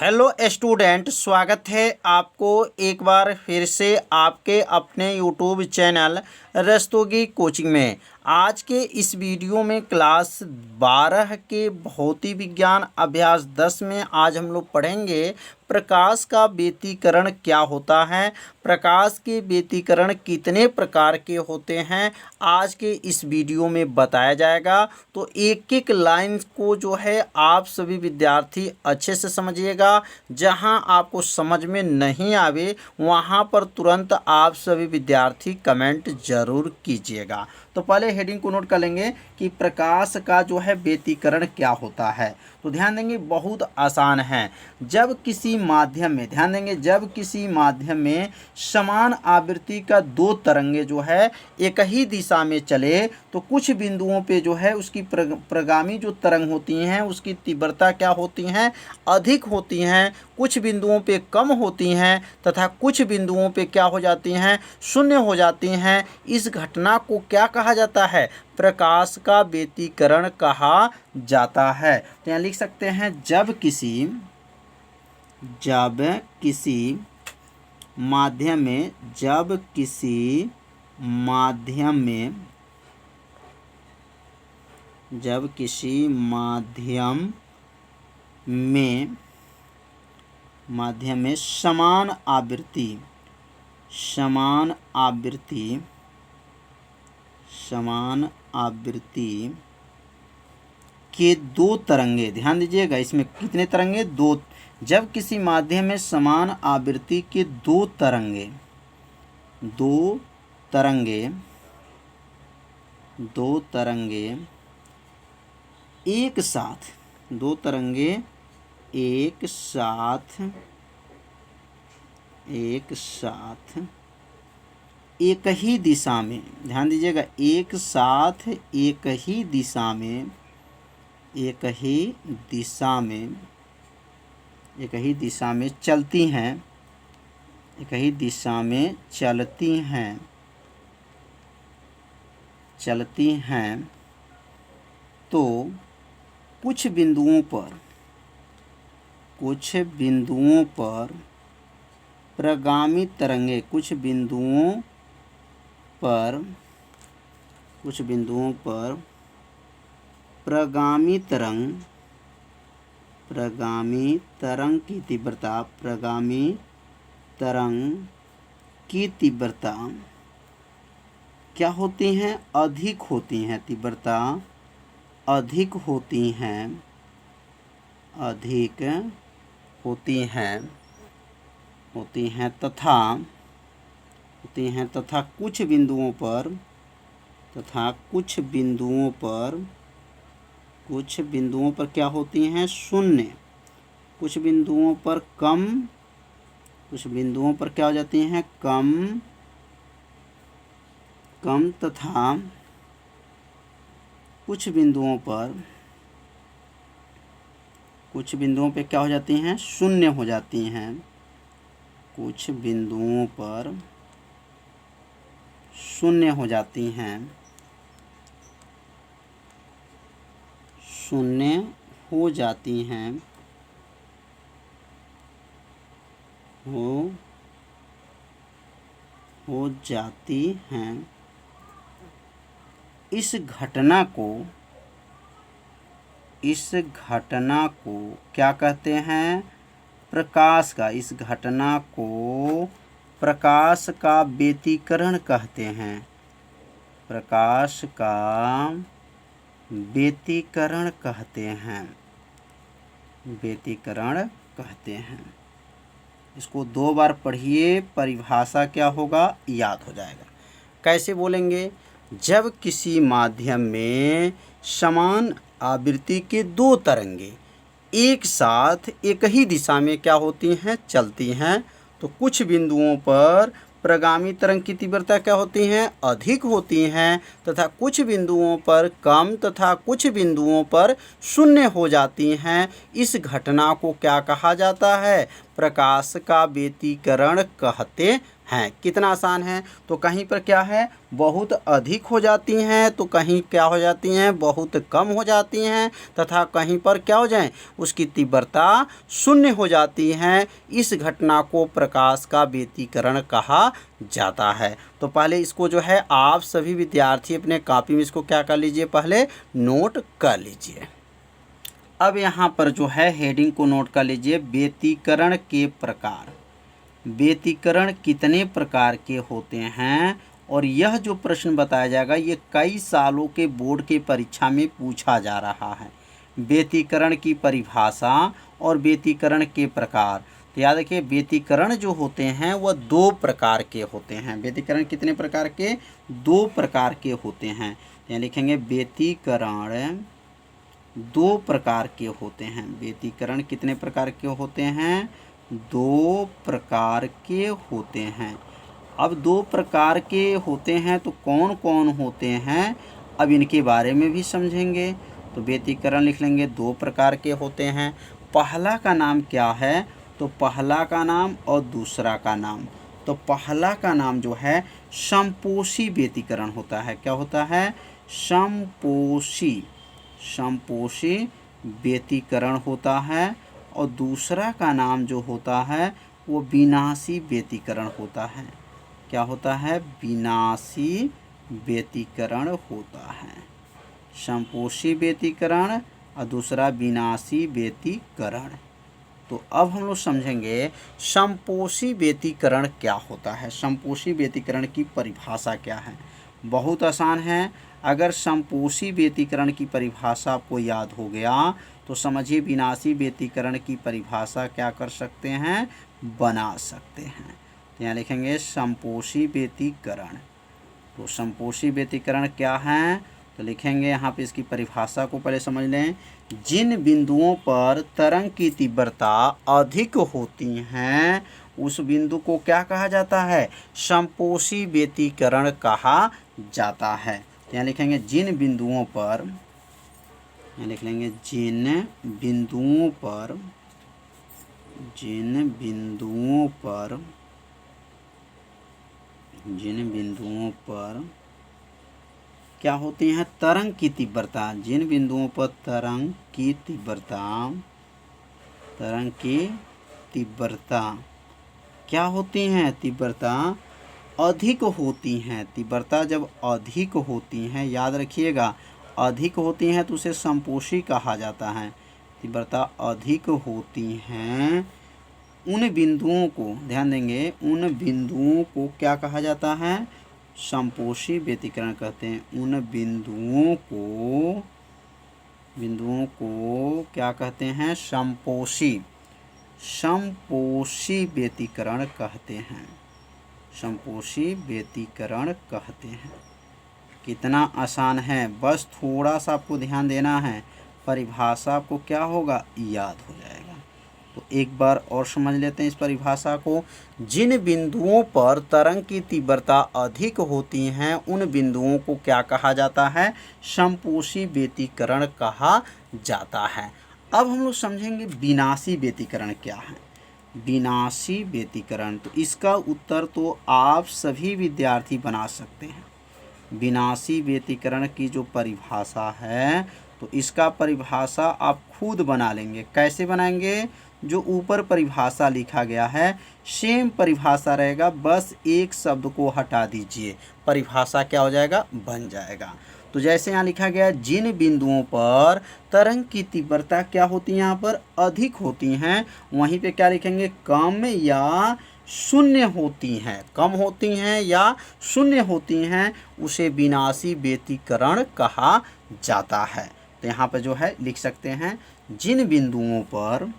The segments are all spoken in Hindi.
हेलो स्टूडेंट, स्वागत है आपको एक बार फिर से आपके अपने यूट्यूब चैनल रस्तोगी कोचिंग में। आज के इस वीडियो में क्लास 12 के भौतिक विज्ञान अभ्यास 10 में आज हम लोग पढ़ेंगे प्रकाश का व्यतिकरण क्या होता है, प्रकाश के व्यतिकरण कितने प्रकार के होते हैं, आज के इस वीडियो में बताया जाएगा। तो एक एक लाइन को जो है आप सभी विद्यार्थी अच्छे से समझिएगा। जहां आपको समझ में नहीं आवे वहां पर तुरंत आप सभी विद्यार्थी कमेंट जरूर कीजिएगा। तो पहले हेडिंग को नोट कर लेंगे कि प्रकाश का जो है व्यतिकरण क्या होता है। तो ध्यान देंगे, बहुत आसान है। जब किसी माध्यम में, ध्यान देंगे, जब किसी माध्यम में समान आवृत्ति का दो तरंगे जो है एक ही दिशा में चले तो कुछ बिंदुओं पे जो है उसकी प्रगामी जो तरंग होती हैं उसकी तीव्रता क्या होती हैं, अधिक होती हैं, कुछ बिंदुओं पे कम होती हैं तथा कुछ बिंदुओं पे क्या हो जाती हैं, शून्य हो जाती हैं। इस घटना को क्या कहा जाता है, प्रकाश का व्यतिकरण कहा जाता है। तो यहाँ लिख सकते हैं, जब किसी माध्यम में, जब किसी माध्यम में समान आवृत्ति के दो तरंगे, ध्यान दीजिएगा, इसमें कितने तरंगे, दो। जब किसी माध्यम में समान आवृत्ति के दो तरंगे एक साथ एक ही दिशा में, ध्यान दीजिएगा, एक साथ एक ही दिशा में चलती हैं तो कुछ बिंदुओं पर प्रगामी तरंगे, कुछ बिंदुओं पर प्रगामी तरंग की तीव्रता क्या होती हैं, अधिक होती हैं, तीव्रता अधिक होती हैं तथा कुछ बिंदुओं पर क्या होती हैं, शून्य, कुछ बिंदुओं पर कम, कुछ बिंदुओं पर क्या हो जाती हैं, कम तथा कुछ बिंदुओं पे क्या हो जाती हैं, शून्य हो जाती हैं, कुछ बिंदुओं पर शून्य हो जाती हैं, हो जाती हैं। इस घटना को क्या कहते हैं, प्रकाश का, इस घटना को प्रकाश का व्यतिकरण कहते हैं, प्रकाश का व्यतिकरण कहते हैं। इसको दो बार पढ़िए, परिभाषा क्या होगा याद हो जाएगा। कैसे बोलेंगे, जब किसी माध्यम में समान आवृत्ति के दो तरंगे एक साथ एक ही दिशा में क्या होती हैं, चलती हैं तो कुछ बिंदुओं पर प्रगामी तरंग की तीव्रता क्या होती हैं, अधिक होती हैं तथा कुछ बिंदुओं पर कम तथा कुछ बिंदुओं पर शून्य हो जाती हैं। इस घटना को क्या कहा जाता है, प्रकाश का व्यतिकरण कहते हैं। कितना आसान है। तो कहीं पर क्या है, बहुत अधिक हो जाती हैं, तो कहीं क्या हो जाती हैं, बहुत कम हो जाती हैं, तथा कहीं पर क्या हो जाए, उसकी तीव्रता शून्य हो जाती हैं। इस घटना को प्रकाश का व्यतिकरण कहा जाता है। तो पहले इसको जो है आप सभी विद्यार्थी अपने कॉपी में इसको क्या कर लीजिए, पहले नोट कर लीजिए। अब यहाँ पर जो है हेडिंग को नोट कर लीजिए, व्यतिकरण के प्रकार। व्यतिकरण कितने प्रकार के होते हैं, और यह जो प्रश्न बताया जाएगा ये कई सालों के बोर्ड के परीक्षा में पूछा जा रहा है। व्यतिकरण की परिभाषा और व्यतिकरण के प्रकार। तो याद रखिए, व्यतिकरण जो होते हैं वह दो प्रकार के होते हैं। व्यतिकरण कितने प्रकार के, दो प्रकार के होते हैं। यहाँ लिखेंगे व्यतिकरण दो प्रकार के होते हैं। व्यतिकरण कितने प्रकार के होते हैं, दो प्रकार के होते हैं। अब दो प्रकार के होते हैं तो कौन कौन होते हैं, अब इनके बारे में भी समझेंगे। तो व्यतिकरण लिख लेंगे दो प्रकार के होते हैं। पहला का नाम क्या है, तो पहला का नाम और दूसरा का नाम। तो पहला का नाम जो है समपोषी व्यतिकरण होता है। क्या होता है, समपोषी व्यतिकरण होता है। और दूसरा का नाम जो होता है वो विनाशी व्यतिकरण होता है। क्या होता है, विनाशी व्यतिकरण होता है। समपोषी व्यतिकरण और दूसरा विनाशी व्यतिकरण। तो अब हम लोग समझेंगे समपोषी व्यतिकरण क्या होता है। समपोषी व्यतिकरण की परिभाषा क्या है, बहुत आसान है। अगर समपोषी व्यतिकरण की परिभाषा आपको याद हो गया तो समझिए विनाशी व्यतिकरण की परिभाषा क्या कर सकते हैं, बना सकते हैं। तो यहाँ लिखेंगे समपोषी व्यतिकरण। तो समपोषी व्यतिकरण क्या है, तो लिखेंगे यहाँ पे इसकी परिभाषा को पहले समझ लें। जिन बिंदुओं पर तरंग की तीव्रता अधिक होती हैं उस बिंदु को क्या कहा जाता है, समपोषी व्यतिकरण कहा जाता है। तो यहाँ लिखेंगे जिन बिंदुओं पर, यहाँ लिख लेंगे जिन बिंदुओं पर क्या होती हैं, तरंग की तीव्रता। जिन बिंदुओं पर तरंग की तीव्रता क्या होती हैं, तीव्रता अधिक होती हैं। तीव्रता जब अधिक होती हैं, याद रखिएगा अधिक होती हैं तो उसे समपोषी कहा जाता है। तीव्रता अधिक होती हैं, उन बिंदुओं को ध्यान देंगे, उन बिंदुओं को क्या कहा जाता है, समपोषी व्यतिकरण कहते हैं। उन बिंदुओं को क्या कहते हैं, समपोषी व्यतिकरण कहते हैं। समपोषी व्यतिकरण कहते हैं। कितना आसान है, बस थोड़ा सा आपको ध्यान देना है, परिभाषा आपको क्या होगा, याद हो जाएगा। तो एक बार और समझ लेते हैं इस परिभाषा को। जिन बिंदुओं पर तरंग की तीव्रता अधिक होती हैं उन बिंदुओं को क्या कहा जाता है, समपोषी व्यतिकरण कहा जाता है। अब हम लोग समझेंगे विनाशी व्यतिकरण क्या है। विनाशी व्यतिकरण, तो इसका उत्तर तो आप सभी विद्यार्थी बना सकते हैं। विनाशी व्यतिकरण की जो परिभाषा है तो इसका परिभाषा आप खुद बना लेंगे। कैसे बनाएंगे, जो ऊपर परिभाषा लिखा गया है सेम परिभाषा रहेगा, बस एक शब्द को हटा दीजिए, परिभाषा क्या हो जाएगा, बन जाएगा। तो जैसे यहाँ लिखा गया जिन बिंदुओं पर तरंग की तीव्रता क्या होती है, यहाँ पर अधिक होती हैं, वहीं पे क्या लिखेंगे, कम या शून्य होती हैं, कम होती हैं या शून्य होती हैं, उसे विनाशी व्यतिकरण कहा जाता है। तो यहाँ पर जो है लिख सकते हैं जिन बिंदुओं पर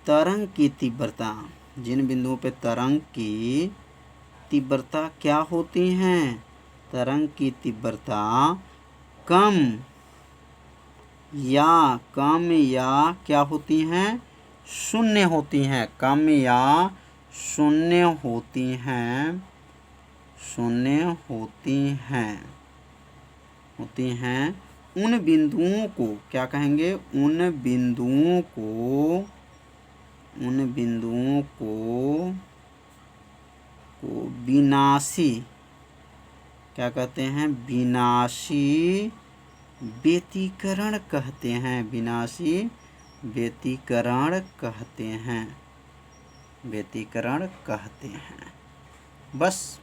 तरंग की तीव्रता, जिन बिंदुओं पर तरंग की तीव्रता क्या होती हैं, तरंग की तीव्रता कम या क्या होती हैं, शून्य होती हैं, कम या शून्य होती हैं, शून्य होती हैं उन बिंदुओं को क्या कहेंगे, उन बिंदुओं को विनाशी क्या कहते हैं, विनाशी व्यतिकरण कहते हैं, विनाशी व्यतिकरण कहते हैं। बस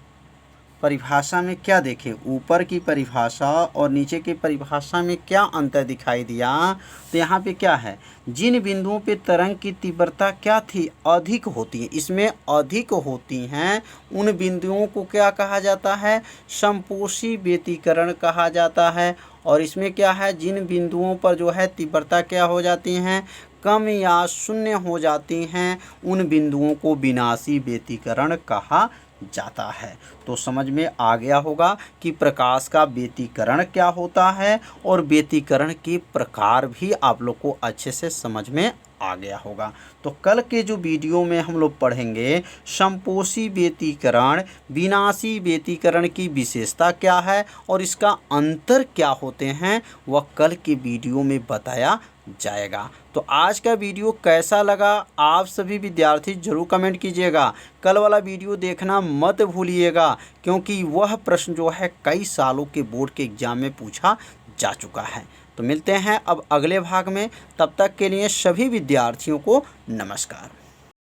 परिभाषा में क्या देखें, ऊपर की परिभाषा और नीचे की परिभाषा में क्या अंतर दिखाई दिया। तो यहाँ पे क्या है, जिन बिंदुओं पे तरंग की तीव्रता क्या थी, अधिक होती है, इसमें अधिक होती हैं, उन बिंदुओं को क्या कहा जाता है, समपोषी व्यतिकरण कहा जाता है। और इसमें क्या है, जिन बिंदुओं पर जो है तीव्रता क्या हो जाती हैं, कम या शून्य हो जाती हैं, उन बिंदुओं को विनाशी व्यतिकरण कहा जाता है। तो समझ में आ गया होगा कि प्रकाश का व्यतिकरण क्या होता है और व्यतिकरण के प्रकार भी आप लोग को अच्छे से समझ में आ गया होगा। तो कल के जो वीडियो में हम लोग पढ़ेंगे समपोषी व्यतिकरण, विनाशी व्यतिकरण की विशेषता क्या है और इसका अंतर क्या होते हैं, वह कल के वीडियो में बताया जाएगा। तो आज का वीडियो कैसा लगा आप सभी विद्यार्थी जरूर कमेंट कीजिएगा। कल वाला वीडियो देखना मत भूलिएगा, क्योंकि वह प्रश्न जो है कई सालों के बोर्ड के एग्जाम में पूछा जा चुका है। तो मिलते हैं अब अगले भाग में, तब तक के लिए सभी विद्यार्थियों को नमस्कार।